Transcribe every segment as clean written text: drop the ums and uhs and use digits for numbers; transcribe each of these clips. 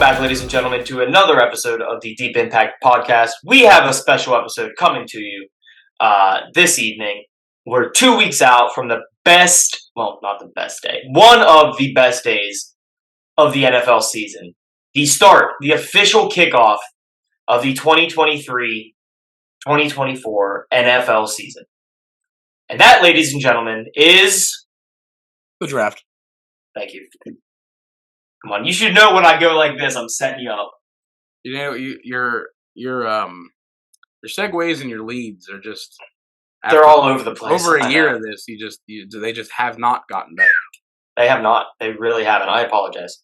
back, ladies and gentlemen, to another episode of the Deep Impact Podcast. We have a special episode coming to you this evening. We're 2 weeks out from the best, well, not the best day, one of the best days of the NFL season. The start, the official kickoff of the 2023-2024 NFL season. And that, ladies and gentlemen, is... the draft. Thank you. Come on, you should know when I go like this, I'm setting you up. You know, your segues and your leads are just they're all over the place. Over a year of this, they just have not gotten better. They have not. They really haven't. I apologize.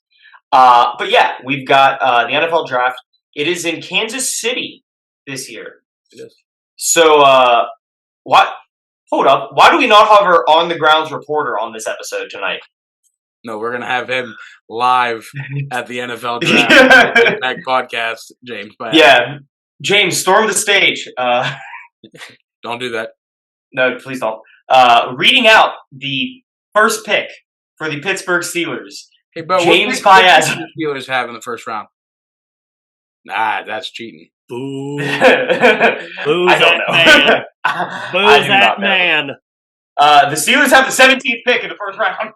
But yeah, we've got the NFL draft. It is in Kansas City this year. It is. So what? Hold up. Why do we not have our on the grounds reporter on this episode tonight? No, we're gonna have him live at the NFL draft Impact Podcast, James. Yeah, James, storm the stage. Don't do that. No, please don't. Reading out the first pick for the Pittsburgh Steelers. Hey, but James Piazza. What do the Steelers have in the first round? Nah, that's cheating. Boo! Boo! I don't know. Man. Boo that man! The Steelers have the 17th pick in the first round.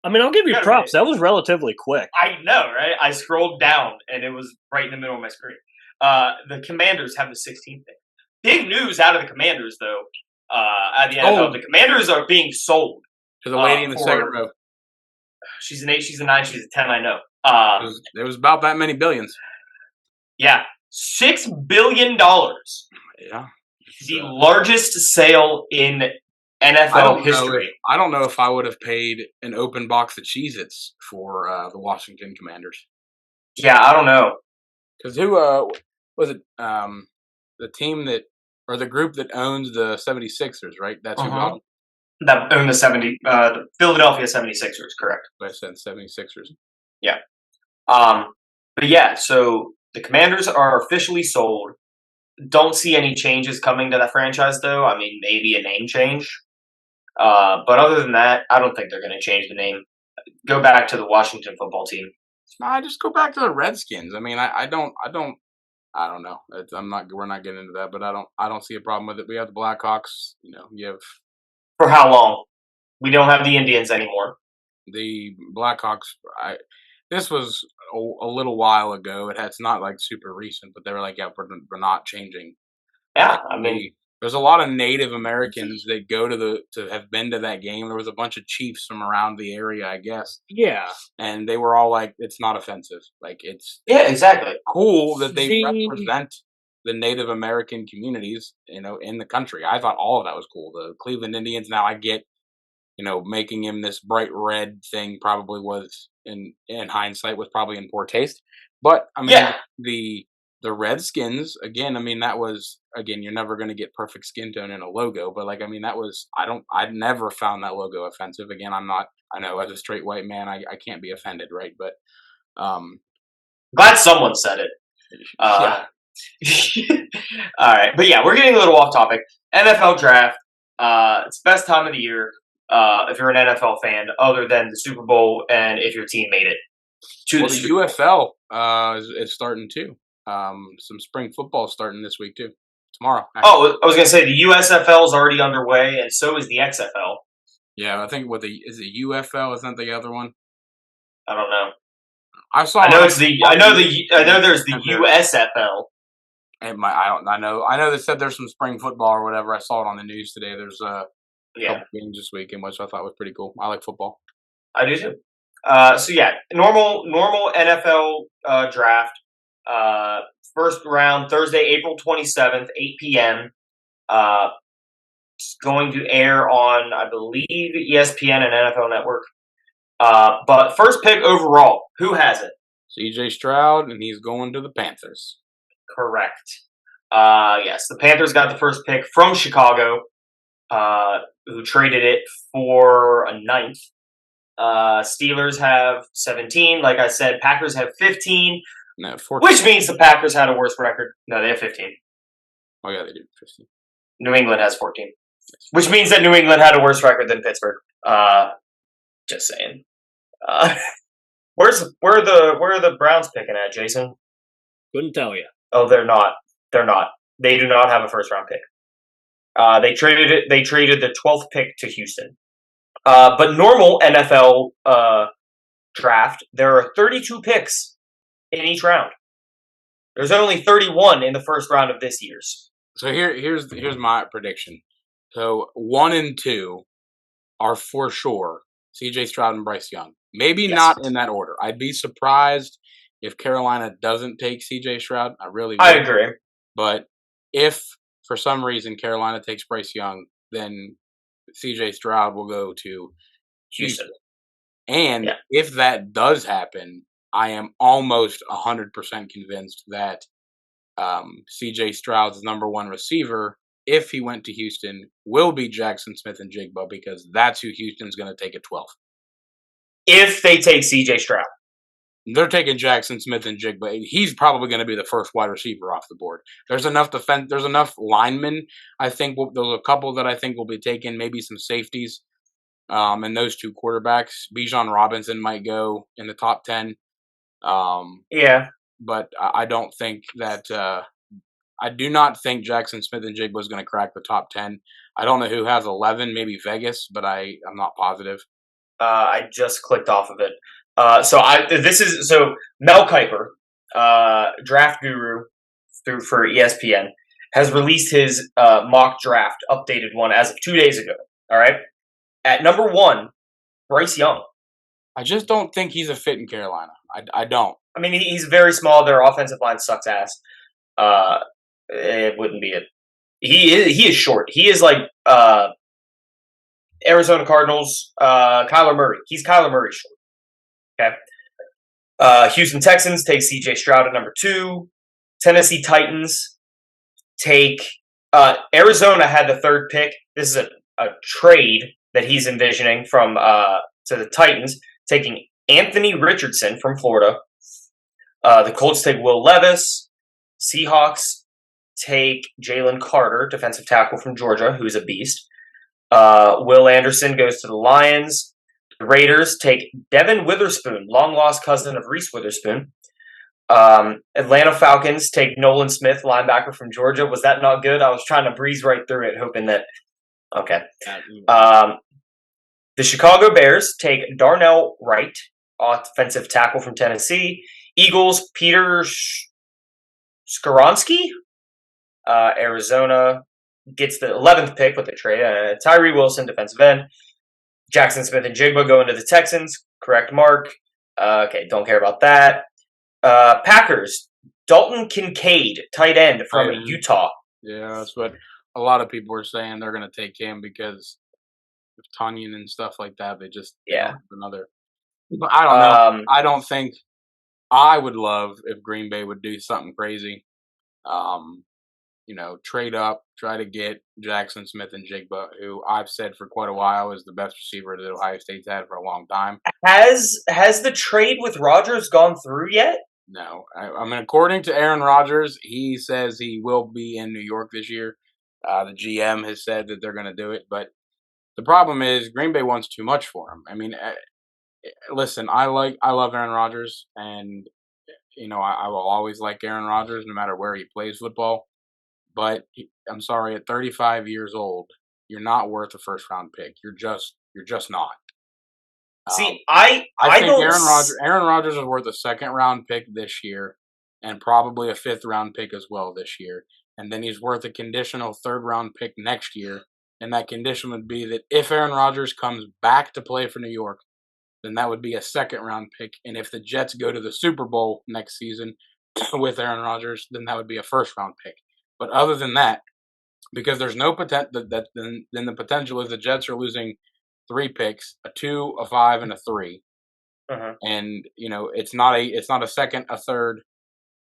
I mean, I'll give you props. That was relatively quick. I know, right? I scrolled down, and it was right in the middle of my screen. The Commanders have the 16th pick. Big news out of the Commanders, though, at the NFL. Oh. The Commanders are being sold. To the lady in the second row. She's an 8, she's a 9, she's a 10, I know. It was about that many billions. Yeah. $6 billion. Yeah. The largest sale in NFL history. I don't know if I would have paid an open box of Cheez-Its for the Washington Commanders. Yeah, I don't know. Because who was it? The team that, or the group that owns the 76ers, right? That's who got them. That own the Philadelphia 76ers, correct. I said 76ers. Yeah. But yeah, so the Commanders are officially sold. Don't see any changes coming to that franchise, though. I mean, maybe a name change. But other than that, I don't think they're going to change the name. Go back to the Washington football team. I just go back to the Redskins. I mean, I don't know. We're not getting into that, but I don't see a problem with it. We have the Blackhawks. You know, you have. For how long? We don't have the Indians anymore. The Blackhawks. This was a little while ago. It's not like super recent, but they were like, yeah, we're not changing. Yeah, I mean, there's a lot of Native Americans that go to have been to that game. There was a bunch of Chiefs from around the area, I guess. Yeah, and they were all like, "It's not offensive. Like it's exactly cool that they represent the Native American communities, in the country." I thought all of that was cool. The Cleveland Indians. Now I get, making him this bright red thing probably was in hindsight was probably in poor taste. But I mean, the Redskins, again, I mean, that was, you're never going to get perfect skin tone in a logo, but that was, I never found that logo offensive. Again, I know as a straight white man, I can't be offended, right? But, glad someone said it. Yeah. All right. But yeah, we're getting a little off topic. NFL draft, it's the best time of the year, if you're an NFL fan, other than the Super Bowl and if your team made it to the UFL is starting too. Some spring football starting this week too. Tomorrow. Actually. Oh, I was going to say the USFL is already underway, and so is the XFL. Yeah, I think is it UFL? Isn't that the other one? I don't know. I know there's the USFL. I know they said there's some spring football or whatever. I saw it on the news today. There's a couple games this weekend, which I thought was pretty cool. I like football. I do too. So yeah, normal NFL draft. First round Thursday, April 27th, 8 p.m. It's going to air on, I believe, ESPN and NFL Network. But first pick overall, who has it? C.J. Stroud, and he's going to the Panthers. Correct. Yes, the Panthers got the first pick from Chicago, who traded it for a 9th. Steelers have 17. Like I said, Packers have 15. No, 14. Which means the Packers had a worse record. No, they have 15. Oh, yeah, they do. 15. New England has 14. Yes. Which means that New England had a worse record than Pittsburgh. Just saying. Where are the Browns picking at, Jason? Couldn't tell you. Oh, they're not. They're not. They do not have a first round pick. They traded it. They traded the 12th pick to Houston. But normal NFL draft, there are 32 picks in each round. There's only 31 in the first round of this year's. So here's my prediction. So 1 and 2 are for sure C.J. Stroud and Bryce Young. Maybe not in that order. I'd be surprised if Carolina doesn't take C.J. Stroud. I agree. But if for some reason Carolina takes Bryce Young, then C.J. Stroud will go to Houston. And if that does happen, I am almost 100% convinced that C.J. Stroud's number one receiver, if he went to Houston, will be Jackson Smith-Njigba, because that's who Houston's going to take at 12. If they take C.J. Stroud. They're taking Jackson Smith-Njigba. He's probably going to be the first wide receiver off the board. There's enough defense. There's enough linemen. I think there's a couple that I think will be taken. Maybe some safeties. And those two quarterbacks. Bijan Robinson might go in the top 10. But I don't think that. I do not think Jackson Smith-Njigba is going to crack the top 10. I don't know who has 11. Maybe Vegas, but I'm not positive. I just clicked off of it. So Mel Kiper, draft guru for ESPN, has released his mock draft, updated one as of 2 days ago. All right, at number 1, Bryce Young. I just don't think he's a fit in Carolina. I don't. I mean, he's very small. Their offensive line sucks ass. It wouldn't be it. He is short. He is like Arizona Cardinals, Kyler Murray. He's Kyler Murray short. Okay. Houston Texans take C.J. Stroud at number 2. Tennessee Titans take Arizona had the 3rd pick. This is a trade that he's envisioning from to the Titans, taking Anthony Richardson from Florida. The Colts take Will Levis. Seahawks take Jalen Carter, defensive tackle from Georgia, who's a beast. Will Anderson goes to the Lions. The Raiders take Devin Witherspoon, long-lost cousin of Reese Witherspoon. Atlanta Falcons take Nolan Smith, linebacker from Georgia. Was that not good? I was trying to breeze right through it, hoping that... Okay. The Chicago Bears take Darnell Wright, offensive tackle from Tennessee. Eagles, Peter Skoronski. Arizona gets the 11th pick with the trade. Tyree Wilson, defensive end. Jackson Smith-Njigba going to the Texans. Correct, Mark. Okay, don't care about that. Packers, Dalton Kincaid, tight end from Utah. Yeah, that's what a lot of people are saying. They're going to take him because of Tunyon and stuff like that. They just another. But I don't know. I don't think I would love if Green Bay would do something crazy. Trade up, try to get Jackson Smith-Njigba, who I've said for quite a while is the best receiver that Ohio State's had for a long time. Has the trade with Rodgers gone through yet? No. I mean, according to Aaron Rodgers, he says he will be in New York this year. The GM has said that they're going to do it, but the problem is Green Bay wants too much for him. I mean, listen, I love Aaron Rodgers, and I will always like Aaron Rodgers no matter where he plays football. But I'm sorry, at 35 years old, you're not worth a first-round pick. You're just not. See, I think don't. Aaron Rodgers is worth a second-round pick this year, and probably a fifth-round pick as well this year. And then he's worth a conditional third-round pick next year. And that condition would be that if Aaron Rodgers comes back to play for New York, then that would be a second-round pick. And if the Jets go to the Super Bowl next season with Aaron Rodgers, then that would be a first-round pick. But other than that, because there's no potential, then the potential is the Jets are losing 3 picks, a 2, a 5, and a 3. And it's not a second, a third.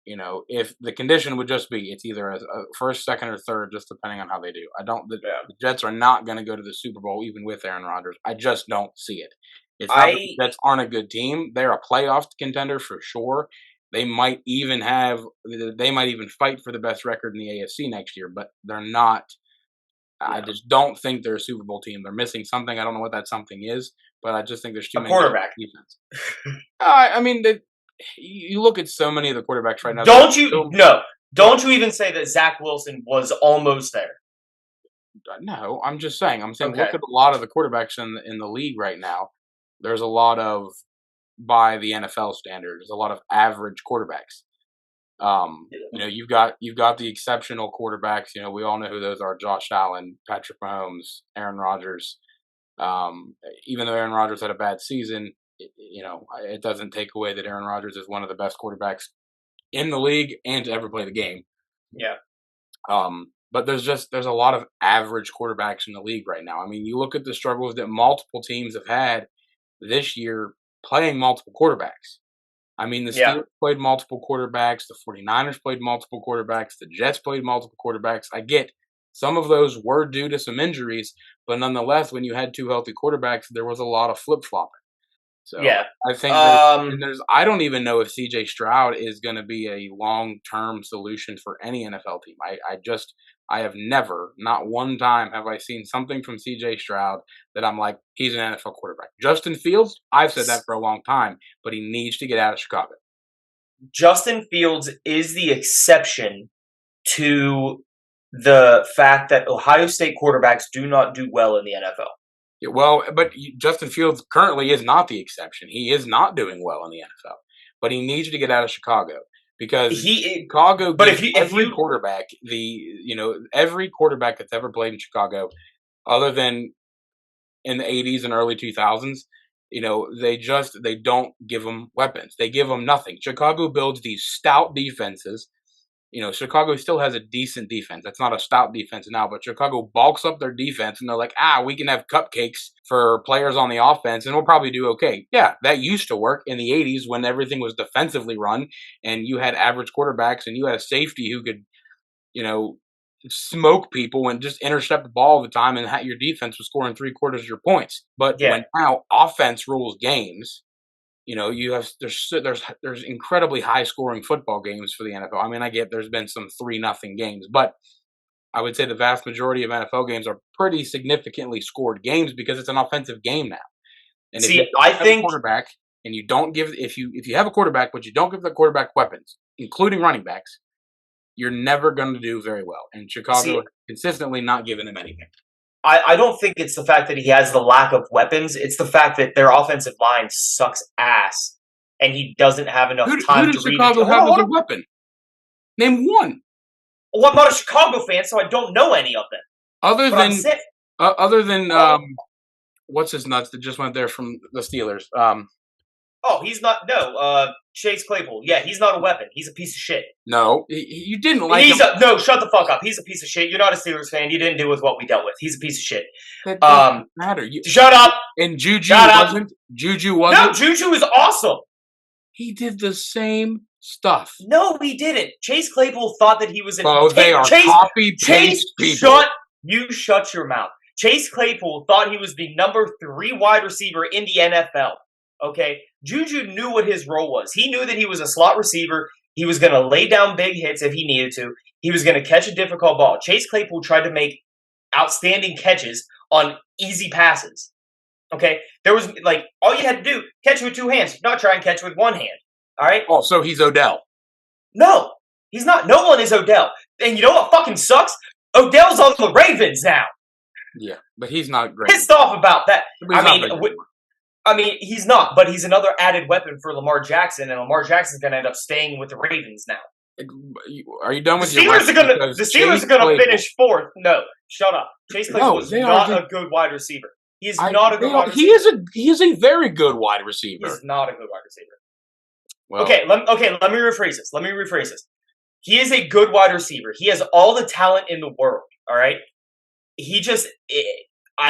If the condition would just be it's either a first, second, or third, just depending on how they do. The Jets are not going to go to the Super Bowl even with Aaron Rodgers. I just don't see it. It's not that the Jets aren't a good team. They're a playoff contender for sure. They might even fight for the best record in the AFC next year, but they're not. I just don't think they're a Super Bowl team. They're missing something. I don't know what that something is, but I just think there's too A many quarterback. defense. I mean, you look at so many of the quarterbacks right now. Don't you even say that Zach Wilson was almost there. No, I'm just saying. Okay. Look at a lot of the quarterbacks in the league right now. There's a lot of, by the NFL standards, a lot of average quarterbacks. You've got the exceptional quarterbacks. We all know who those are: Josh Allen, Patrick Mahomes, Aaron Rodgers. Even though Aaron Rodgers had a bad season, it doesn't take away that Aaron Rodgers is one of the best quarterbacks in the league and to ever play the game. Yeah. But there's a lot of average quarterbacks in the league right now. I mean, you look at the struggles that multiple teams have had this year playing multiple quarterbacks. I mean, the Steelers played multiple quarterbacks. The 49ers played multiple quarterbacks. The Jets played multiple quarterbacks. I get some of those were due to some injuries, but nonetheless, when you had two healthy quarterbacks, there was a lot of flip-flopping. So I think I don't even know if CJ Stroud is going to be a long-term solution for any NFL team. I have never, not one time have I seen something from CJ Stroud that I'm like, he's an NFL quarterback. Justin Fields, I've said that for a long time, but he needs to get out of Chicago. Justin Fields is the exception to the fact that Ohio State quarterbacks do not do well in the NFL. Yeah, well, but Justin Fields currently is not the exception. He is not doing well in the NFL, but he needs to get out of Chicago because Chicago. But every quarterback, every quarterback that's ever played in Chicago, other than in the 80s and early 2000s, they don't give them weapons. They give them nothing. Chicago builds these stout defenses. Chicago still has a decent defense. That's not a stout defense now, but Chicago bulks up their defense, and they're like, we can have cupcakes for players on the offense, and we'll probably do okay. Yeah, that used to work in the 80s when everything was defensively run, and you had average quarterbacks, and you had a safety who could, smoke people and just intercept the ball all the time, and your defense was scoring 3/4 of your points. But when now offense rules games, there's incredibly high scoring football games for the NFL. I mean, I get there's been some 3-0 games, but I would say the vast majority of NFL games are pretty significantly scored games because it's an offensive game now. And if you have a quarterback and you don't give if you have a quarterback but you don't give the quarterback weapons, including running backs, you're never going to do very well. And Chicago consistently not giving him anything. I don't think it's the fact that he has the lack of weapons. It's the fact that their offensive line sucks ass, and he doesn't have enough time who to read. Chicago have as a weapon? Name one. Well, I'm not a Chicago fan, so I don't know any of them. Other than what's his nuts that just went there from the Steelers? He's not. No, Chase Claypool. Yeah, he's not a weapon. He's a piece of shit. No, you didn't like him. No, shut the fuck up. He's a piece of shit. You're not a Steelers fan. You didn't deal with what we dealt with. He's a piece of shit. That doesn't matter. Shut up. And Juju wasn't. No, Juju is awesome. He did the same stuff. No, he didn't. Chase Claypool thought that he was an. Oh, they are copy-paste people. Shut your mouth. Chase Claypool thought he was the number 3 wide receiver in the NFL. Okay? Juju knew what his role was. He knew that he was a slot receiver. He was going to lay down big hits if he needed to. He was going to catch a difficult ball. Chase Claypool tried to make outstanding catches on easy passes. Okay? There was, all you had to do, catch with 2 hands. Not try and catch with 1 hand. All right? Oh, so he's Odell. No, he's not. No one is Odell. And you know what fucking sucks? Odell's on the Ravens now. Yeah, but he's not great. Pissed off about that. He's not, but he's another added weapon for Lamar Jackson, and Lamar Jackson's going to end up staying with the Ravens now. Are you done with the Steelers? The Steelers are going to finish 4th. No, shut up. Chase Claypool is not a good wide receiver. He is not a good wide receiver. He is a very good wide receiver. He's not a good wide receiver. Well, let me rephrase this. He is a good wide receiver. He has all the talent in the world. All right. He just he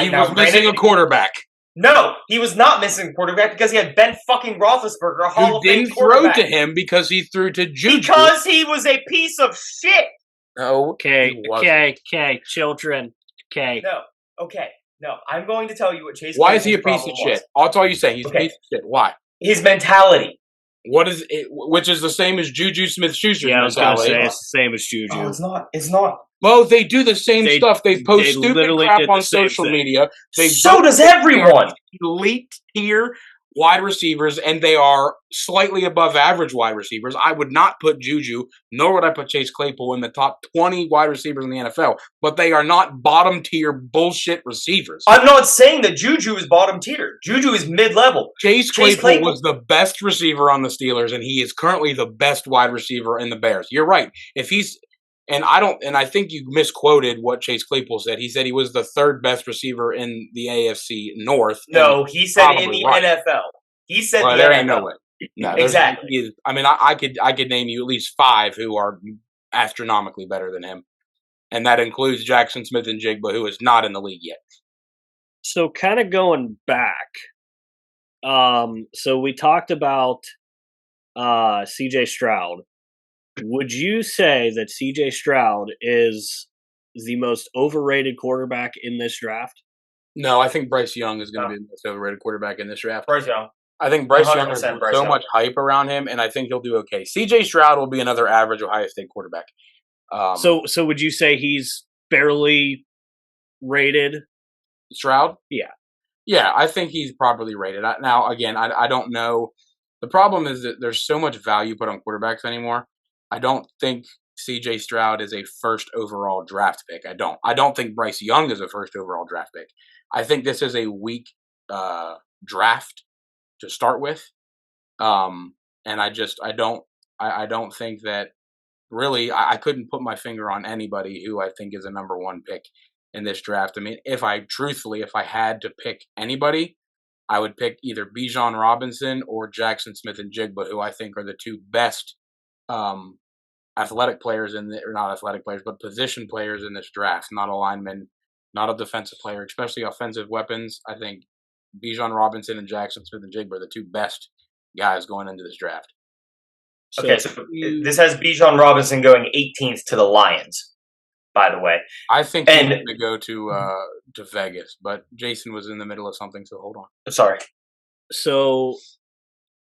was missing a quarterback. No, he was not missing a quarterback because he had Ben fucking Roethlisberger, a Hall of Fame quarterback. Who didn't throw to him because he threw to Juju. Because he was a piece of shit. Okay, children. Okay. No, I'm going to tell you what Chase. Why is he a piece of shit? That's all you say. He's a piece of shit. Why? His mentality. What is it? Which is the same as Juju Smith-Schuster's Yeah, I was going to mentality. say it's the same as Juju. Oh, it's not. Well, they do the same stuff. They post stupid crap on social media. So does everyone. Elite tier wide receivers, and they are slightly above average wide receivers. I would not put Juju, nor would I put Chase Claypool in the top 20 wide receivers in the NFL, but they are not bottom tier bullshit receivers. I'm not saying that Juju is bottom tier. Juju is mid-level. Chase Claypool was the best receiver on the Steelers, and he is currently the best wide receiver in the Bears. You're right. If he's and I think you misquoted what Chase Claypool said. He said he was the third best receiver in the AFC North. No, he said in the NFL. He said the there NFL. Ain't no way. No, exactly. I mean, I could name you at least 5 who are astronomically better than him, and that includes Jackson Smith and Jigba, who is not in the league yet. So, kind of going back, so we talked about C.J. Stroud. Would you say that C.J. Stroud is the most overrated quarterback in this draft? No, I think Bryce Young is going to be the most overrated quarterback in this draft. Bryce Young. I think Bryce Young has so much hype around him, and I think he'll do okay. C.J. Stroud will be another average Ohio State quarterback. So would you say he's barely rated? Stroud? Yeah. Yeah, I think he's properly rated. Now, again, I don't know. The problem is that there's so much value put on quarterbacks anymore. I don't think C.J. Stroud is a first overall draft pick. I don't think Bryce Young is a first overall draft pick. I think this is a weak draft to start with, and I don't think that really. I couldn't put my finger on anybody who I think is a number 1 pick in this draft. I mean, if I had to pick anybody, I would pick either Bijan Robinson or Jackson Smith and Jigba, who I think are the 2 best athletic players not athletic players, but position players in this draft. Not a lineman, not a defensive player, especially offensive weapons. I think Bijan Robinson and Jackson Smith and Jigba are the 2 best guys going into this draft. So this has Bijan Robinson going 18th to the Lions, by the way. I think he's going to go to Vegas, but Jason was in the middle of something, so hold on. Sorry. So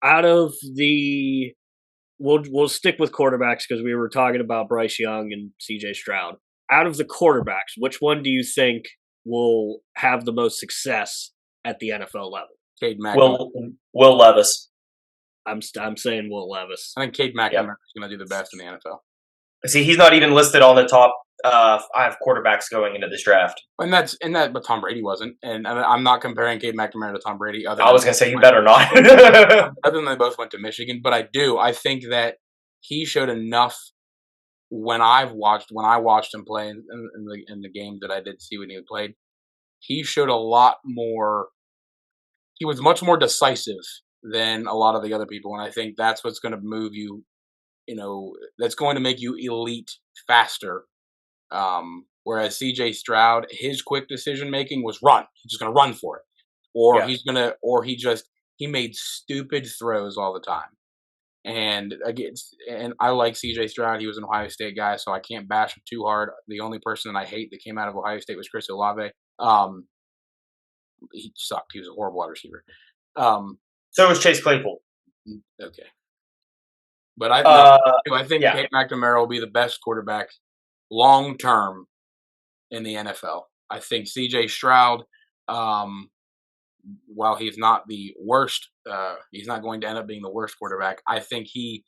out of the we'll stick with quarterbacks because we were talking about Bryce Young and C.J. Stroud. Out of the quarterbacks, which one do you think will have the most success at the NFL level? Cade McNamara. Will Levis. I'm saying Will Levis. I think Cade McNamara is going to do the best in the NFL. See, he's not even listed on the top 5 quarterbacks going into this draft. But Tom Brady wasn't. And I'm not comparing Cade McNamara to Tom Brady. I was going to say, you better not. Other than they both went to Michigan. But I think that he showed enough when I watched him play in the games that I did see when he played. He showed a lot more. He was much more decisive than a lot of the other people. And I think that's what's going to move you, that's going to make you elite faster. Whereas C.J. Stroud, his quick decision making was run. He's just going to run for it, he made stupid throws all the time. And I like C.J. Stroud. He was an Ohio State guy, so I can't bash him too hard. The only person that I hate that came out of Ohio State was Chris Olave. He sucked. He was a horrible wide receiver. So was Chase Claypool. Okay. But I think Cade McNamara will be the best quarterback long term in the NFL. I think C.J. Stroud, while he's not the worst, he's not going to end up being the worst quarterback. I think he's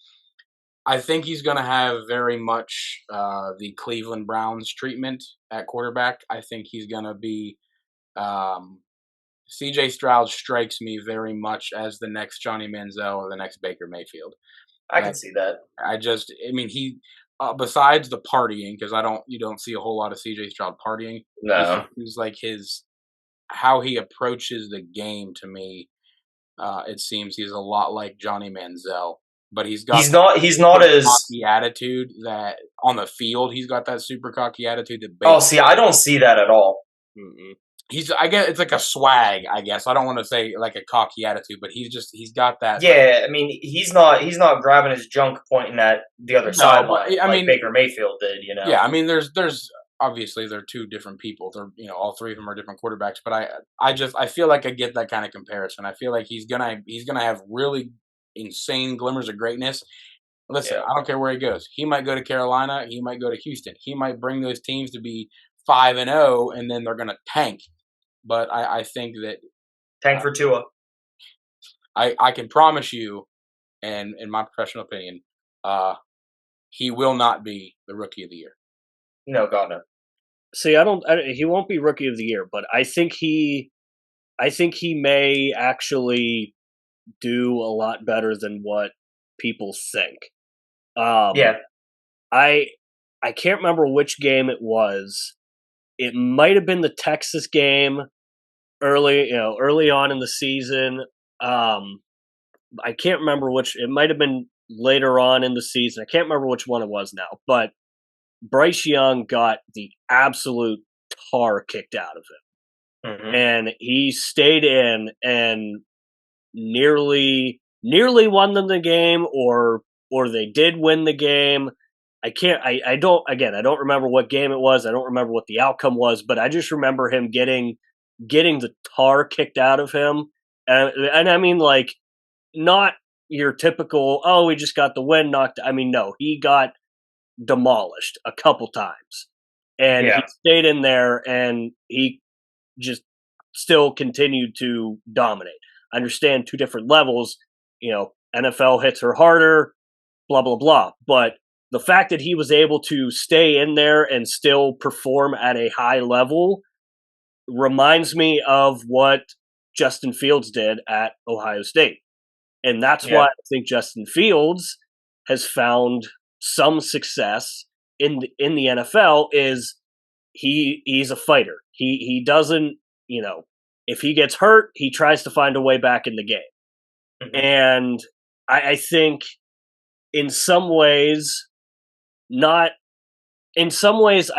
going to have very much the Cleveland Browns treatment at quarterback. I think he's going to be. C.J. Stroud strikes me very much as the next Johnny Manziel or the next Baker Mayfield. I can see that. He besides the partying, because you don't see a whole lot of C.J. Stroud partying. No, he's like how he approaches the game. To me, it seems he's a lot like Johnny Manziel, but he's not as cocky attitude that on the field he's got that super cocky attitude. I don't see that at all. Mm-mm. I guess it's like a swag, I guess. I don't want to say like a cocky attitude, but he's got that. Yeah, I mean, he's not grabbing his junk pointing at the other sideline like Baker Mayfield did, Yeah, I mean, there's obviously they're 2 different people. They're all 3 of them are different quarterbacks, but I feel like I get that kind of comparison. I feel like he's gonna have really insane glimmers of greatness. Listen, Yeah. I don't care where he goes. He might go to Carolina. He might go to Houston. He might bring those teams to be 5-0, and then they're going to tank. But I think that Tank for Tua. I can promise you, and in my professional opinion, he will not be the Rookie of the Year. No, God no. See, he won't be Rookie of the Year, but I think he may actually do a lot better than what people think. Yeah. I can't remember which game it was. It might have been the Texas game early on in the season. I can't remember which. It might have been later on in the season. I can't remember which one it was now. But Bryce Young got the absolute tar kicked out of him, and he stayed in and nearly won them the game, or they did win the game. I don't remember what game it was. I don't remember what the outcome was, but I just remember him getting the tar kicked out of him. And I mean, like, not your typical, oh, we just got the win knocked. I mean, no, he got demolished a couple times. And he stayed in there, and he just still continued to dominate. I understand two different levels. NFL hits her harder, blah, blah, blah. But the fact that he was able to stay in there and still perform at a high level reminds me of what Justin Fields did at Ohio State. And that's why I think Justin Fields has found some success in the NFL. Is he's a fighter. He doesn't, if he gets hurt, he tries to find a way back in the game. And I think in some ways, I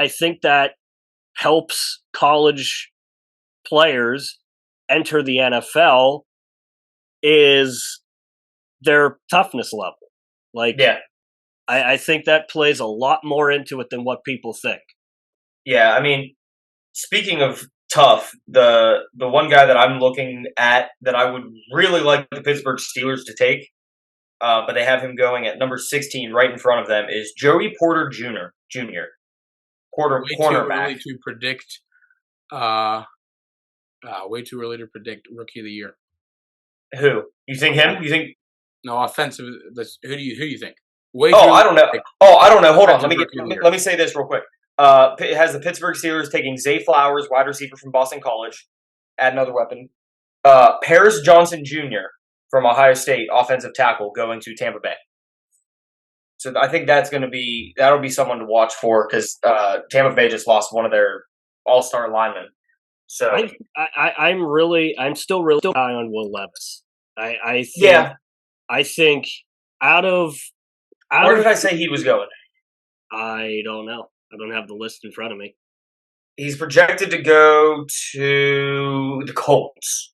think that helps college players enter the NFL is their toughness level. Like, I think that plays a lot more into it than what people think. Yeah, I mean, speaking of tough, the one guy that I'm looking at that I would really like the Pittsburgh Steelers to take, but they have him going at number 16 right in front of them, is Joey Porter Jr. Way cornerback. Way too early to predict Rookie of the Year. Who? You think him? You think? No, offensive. Who do you think? I don't know. I don't know. Hold on. Let me say this real quick. It has the Pittsburgh Steelers taking Zay Flowers, wide receiver from Boston College, add another weapon. Paris Johnson Jr. from Ohio State, offensive tackle, going to Tampa Bay. So I think that'll be someone to watch for, because Tampa Bay just lost one of their all-star linemen. So I'm still really high on Will Levis. I think where did I say he was going? I don't know. I don't have the list in front of me. He's projected to go to the Colts.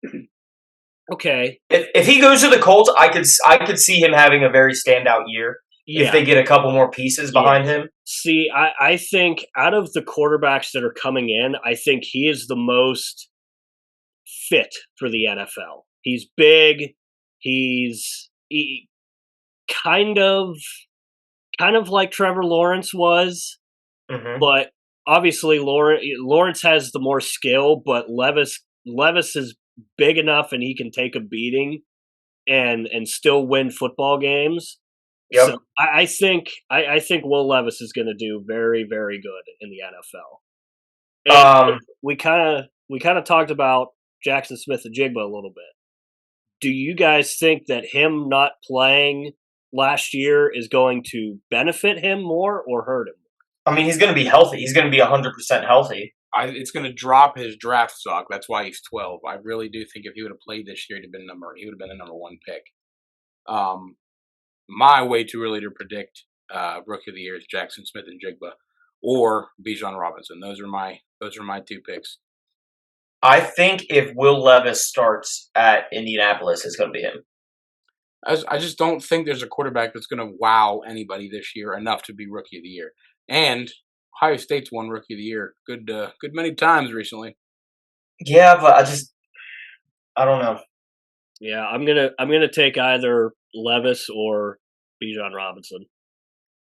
Okay. If he goes to the Colts, I could see him having a very standout year. If they get a couple more pieces behind him. See, I think out of the quarterbacks that are coming in, I think he is the most fit for the NFL. He's big. He kind of like Trevor Lawrence was, but obviously Lawrence has the more skill, but Levis is big enough and he can take a beating and still win football games. Yep. So I think Will Levis is going to do very, very good in the NFL. And we kind of talked about Jackson Smith-Njigba a little bit. Do you guys think that him not playing last year is going to benefit him more or hurt him more? I mean, he's going to be healthy. He's going to be 100% healthy. It's going to drop his draft stock. That's why he's 12. I really do think if he would have played this year, he would have been the number one pick. My way too early to predict Rookie of the Year is Jackson Smith-Njigba or Bijan Robinson. Those are my two picks. I think if Will Levis starts at Indianapolis, it's going to be him. I just don't think there's a quarterback that's going to wow anybody this year enough to be Rookie of the Year. And Ohio State's won Rookie of the Year good many times recently. Yeah, but I don't know. Yeah, I'm gonna take either Levis or Bijan Robinson.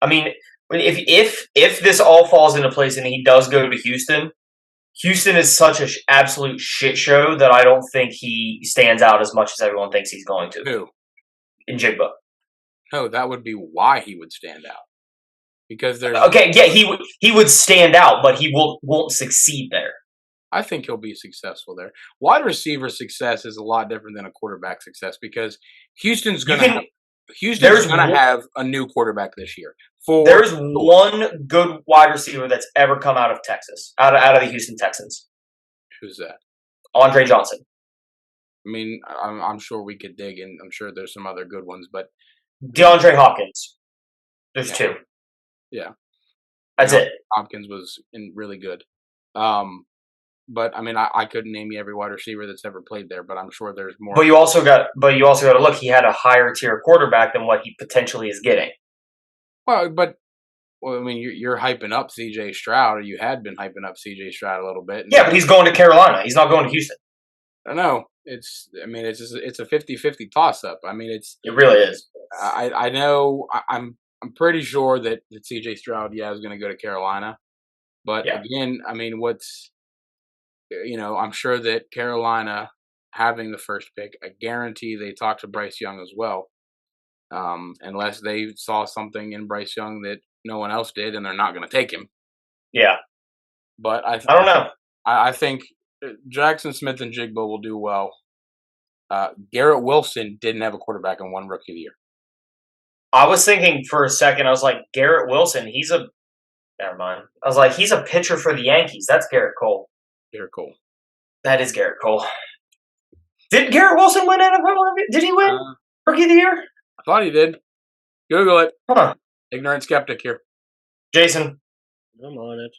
I mean, if this all falls into place and he does go to Houston, Houston is such an absolute shit show that I don't think he stands out as much as everyone thinks he's going to. Who? In Jigba. No, that would be why he would stand out. Because there's he would stand out, but he won't succeed there. I think he'll be successful there. Wide receiver success is a lot different than a quarterback success because Houston's going to have a new quarterback this year. There's one good wide receiver that's ever come out of Texas, out of the Houston Texans. Who's that? Andre Johnson. I mean, I'm sure we could dig, and I'm sure there's some other good ones, but DeAndre Hopkins. There's two. Yeah, that's it. Hopkins was really good. But I mean, I couldn't name you every wide receiver that's ever played there, but I'm sure there's more. But you also got to look. He had a higher tier quarterback than what he potentially is getting. Well, I mean, you're hyping up C.J. Stroud, or you had been hyping up C.J. Stroud a little bit. Yeah, but he's going to Carolina. He's not going to Houston. I know. It's a 50-50 toss up. I mean, it really is. I know. I'm pretty sure that C.J. Stroud, is going to go to Carolina. But again, I mean, I'm sure that Carolina having the first pick, I guarantee they talked to Bryce Young as well. Unless they saw something in Bryce Young that no one else did, and they're not going to take him. Yeah. But I don't know. I think Jackson Smith and Jigba will do well. Garrett Wilson didn't have a quarterback and won Rookie of the Year. I was thinking for a second, I was like, Garrett Wilson, never mind. I was like, he's a pitcher for the Yankees. That's Garrett Cole. Garrett Cole. That is Garrett Cole. Did Garrett Wilson win NFL? Did he win Rookie of the Year? I thought he did. Google it. Huh. Ignorant skeptic here. Jason. I'm on it.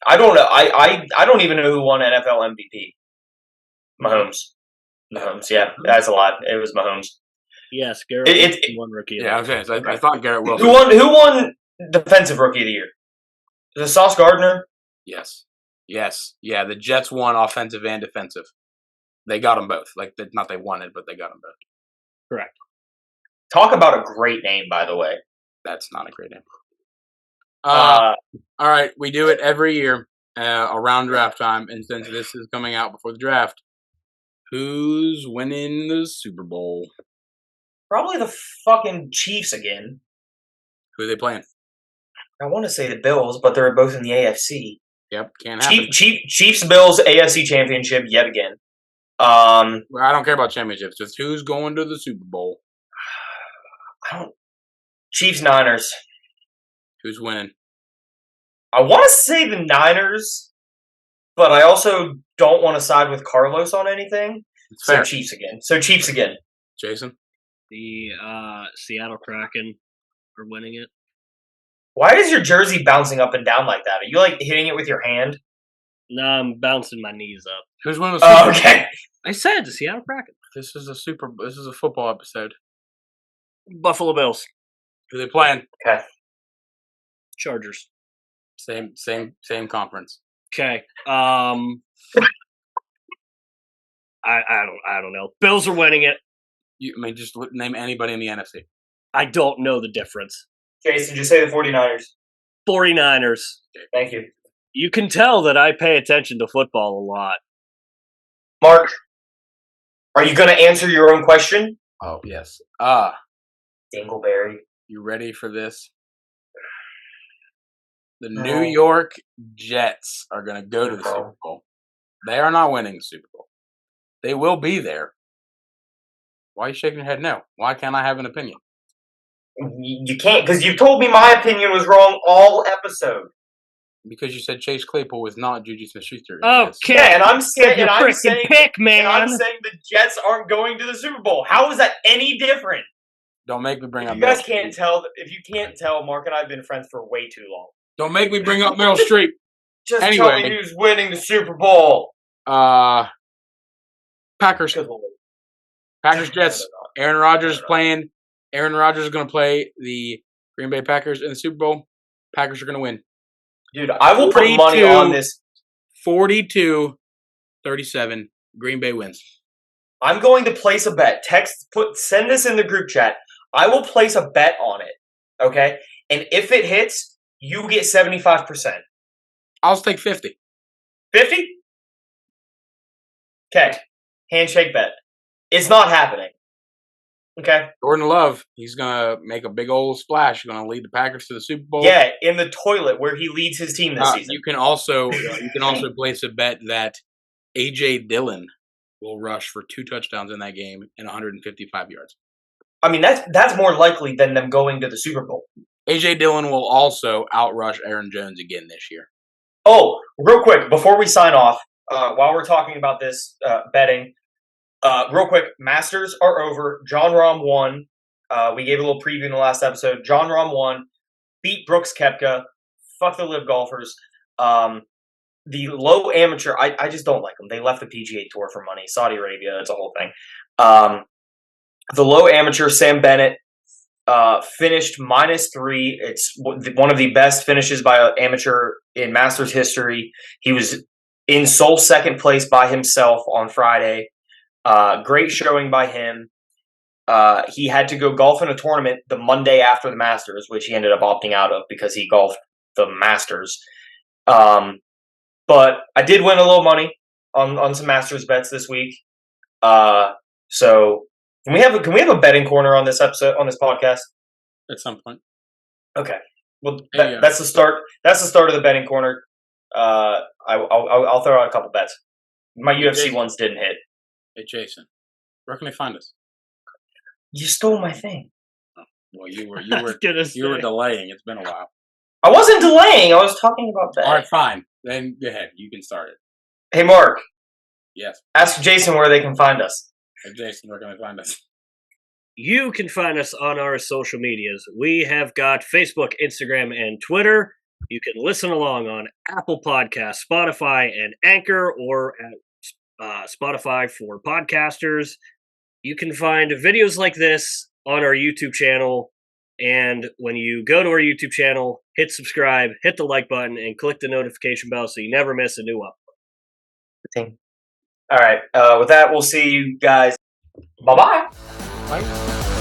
I don't know. I don't even know who won NFL MVP. Mahomes. Yeah, that's a lot. It was Mahomes. Yes, Garrett Wilson won Rookie of the Year. Yeah, okay. I thought Garrett Wilson. Who won Defensive Rookie of the Year? Was it Sauce Gardner? Yes. Yeah, the Jets won offensive and defensive. They got them both. Like, not they won it, but they got them both. Correct. Talk about a great name, by the way. That's not a great name. All right, we do it every year around draft time, and since this is coming out before the draft, who's winning the Super Bowl? Probably the fucking Chiefs again. Who are they playing? I want to say the Bills, but they're both in the AFC. Yep, can't happen. Chiefs Bills AFC Championship yet again. I don't care about championships. Just who's going to the Super Bowl? Chiefs Niners. Who's winning? I want to say the Niners, but I also don't want to side with Carlos on anything. So Chiefs again. Jason? The Seattle Kraken are winning it. Why is your jersey bouncing up and down like that? Are you like hitting it with your hand? No, I'm bouncing my knees up. Who's winning the Super Bowl? Okay. I said the Seattle Kraken. This is a football episode. Buffalo Bills. Who are they playing? Okay. Chargers. Same conference. Okay. I don't know. Bills are winning it. Just name anybody in the NFC. I don't know the difference. Jason, just say the 49ers. 49ers. Thank you. You can tell that I pay attention to football a lot. Mark, are you going to answer your own question? Oh, yes. Dingleberry. You ready for this? The New York Jets are going to go to the Super Bowl. They are not winning the Super Bowl. They will be there. Why are you shaking your head no? Why can't I have an opinion? You can't, because you told me my opinion was wrong all episode. Because you said Chase Claypool was not Juju Smith-Schuster. Okay. Yeah, and I'm saying the Jets aren't going to the Super Bowl. How is that any different? Don't make me bring up. You guys can't tell. If you can't tell, Mark and I have been friends for way too long. Don't make me bring up Meryl Streep. Just tell me who's winning the Super Bowl. Packers. Packers Jets. Aaron Rodgers is playing. Aaron Rodgers is going to play the Green Bay Packers in the Super Bowl. Packers are going to win. Dude, I will put money on this. 42-37. Green Bay wins. I'm going to place a bet. Send this in the group chat. I will place a bet on it. Okay? And if it hits, you get 75%. I'll take 50. 50? Okay. Handshake bet. It's not happening. Okay? Jordan Love, he's going to make a big old splash. He's going to lead the Packers to the Super Bowl. Yeah, in the toilet where he leads his team this season. You can also place a bet that A.J. Dillon will rush for 2 touchdowns in that game and 155 yards. I mean, that's more likely than them going to the Super Bowl. A.J. Dillon will also outrush Aaron Jones again this year. Oh, real quick, before we sign off, while we're talking about this betting, real quick, Masters are over. John Rahm won. We gave a little preview in the last episode. John Rahm won. Beat Brooks Koepka. Fuck the live golfers. The low amateur, I just don't like them. They left the PGA Tour for money. Saudi Arabia, it's a whole thing. The low amateur, Sam Bennett, finished -3. It's one of the best finishes by an amateur in Masters history. He was in sole second place by himself on Friday. Great showing by him. He had to go golf in a tournament the Monday after the Masters, which he ended up opting out of because he golfed the Masters. But I did win a little money on some Masters bets this week. So can we have a betting corner on this episode, on this podcast? At some point. Okay. Well, that's the start. That's the start of the betting corner. I'll throw out a couple bets. My UFC ones didn't hit. Hey Jason, where can they find us? You stole my thing. Oh, well, you were delaying. It's been a while. I wasn't delaying. I was talking about that. All right, fine. Then go ahead. You can start it. Hey, Mark. Yes. Ask Jason where they can find us. Hey, Jason, where can they find us? You can find us on our social medias. We have got Facebook, Instagram, and Twitter. You can listen along on Apple Podcasts, Spotify, and Anchor, or at Spotify for podcasters. You can find videos like this on our YouTube channel. And when you go to our YouTube channel, hit subscribe, hit the like button, and click the notification bell so you never miss a new upload. All right. With that, we'll see you guys. Bye-bye. Bye.